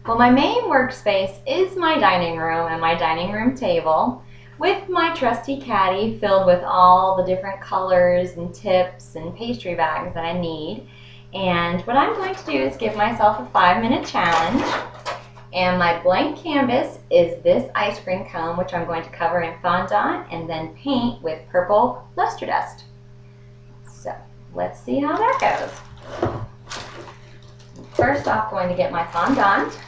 Well, my main workspace is my dining room and my dining room table with my trusty caddy filled with all the different colors and tips and pastry bags that I need. And what I'm going to do is give myself a 5-minute challenge. And my blank canvas is this ice cream cone, which I'm going to cover in fondant and then paint with purple luster dust. So let's see how that goes. First off, I'm going to get my fondant.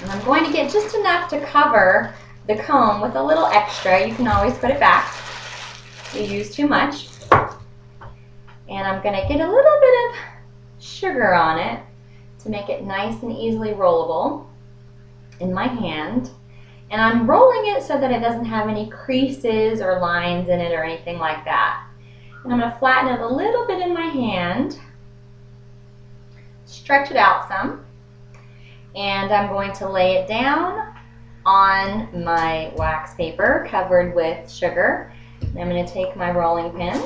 And I'm going to get just enough to cover the cone with a little extra. You can always put it back if you use too much. And I'm going to get a little bit of sugar on it to make it nice and easily rollable in my hand. And I'm rolling it so that it doesn't have any creases or lines in it or anything like that. And I'm going to flatten it a little bit in my hand, stretch it out some, and I'm going to lay it down on my wax paper covered with sugar. And I'm going to take my rolling pin,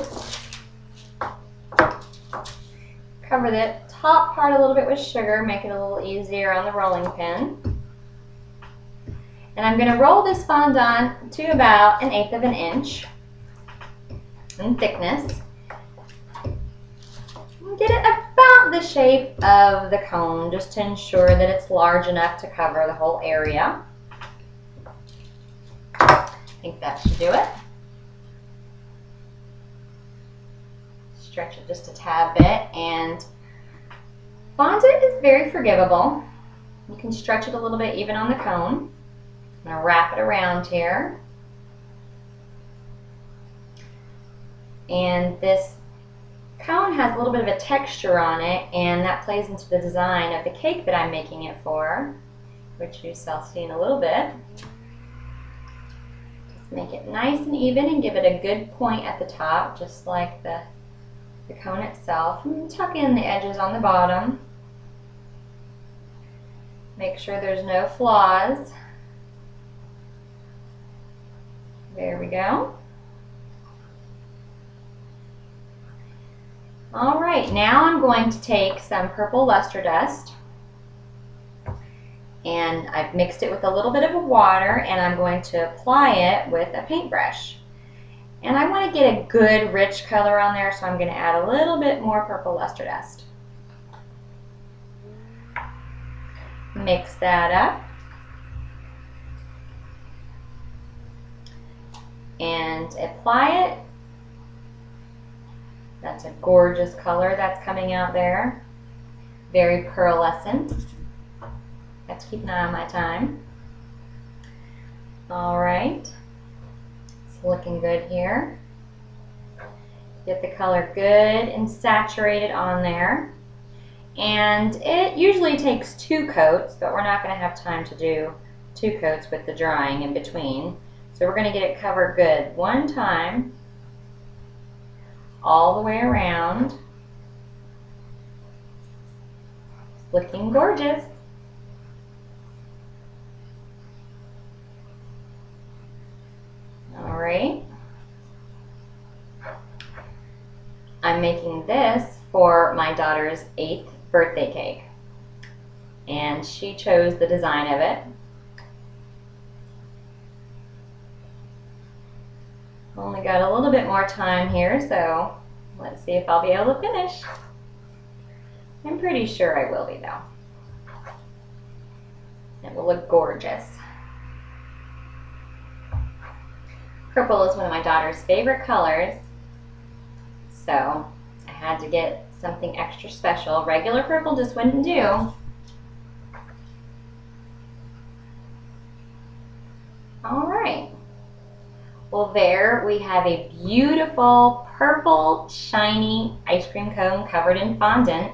cover the top part a little bit with sugar, make it a little easier on the rolling pin. And I'm going to roll this fondant to about 1/8 of an inch in thickness. And get it about the shape of the cone, just to ensure that it's large enough to cover the whole area. I think that should do it. Stretch it just a tad bit, and fondant is very forgivable. You can stretch it a little bit even on the cone. I'm going to wrap it around here. And this cone has a little bit of a texture on it, and that plays into the design of the cake that I'm making it for, which you shall see in a little bit. Just make it nice and even and give it a good point at the top, just like the cone itself. And tuck in the edges on the bottom. Make sure there's no flaws. There we go. All right, now I'm going to take some purple luster dust, and I've mixed it with a little bit of water, and I'm going to apply it with a paintbrush. And I want to get a good rich color on there, so I'm going to add a little bit more purple luster dust. Mix that up. And apply it. That's a gorgeous color that's coming out there. Very pearlescent. Have to keep an eye on my time. All right. It's looking good here. Get the color good and saturated on there. And it usually takes 2 coats, but we're not going to have time to do 2 coats with the drying in between. So we're going to get it covered good one time, all the way around. Looking gorgeous. All right. I'm making this for my daughter's 8th birthday cake, and she chose the design of it. Only got a little bit more time here, so let's see if I'll be able to finish. I'm pretty sure I will be, though. It will look gorgeous. Purple is one of my daughter's favorite colors, so I had to get something extra special. Regular purple just wouldn't do. All right. Well, there we have a beautiful purple shiny ice cream cone covered in fondant,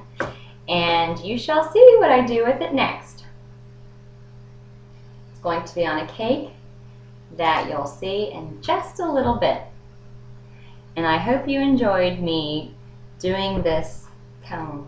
and you shall see what I do with it next. It's going to be on a cake that you'll see in just a little bit. And I hope you enjoyed me doing this cone.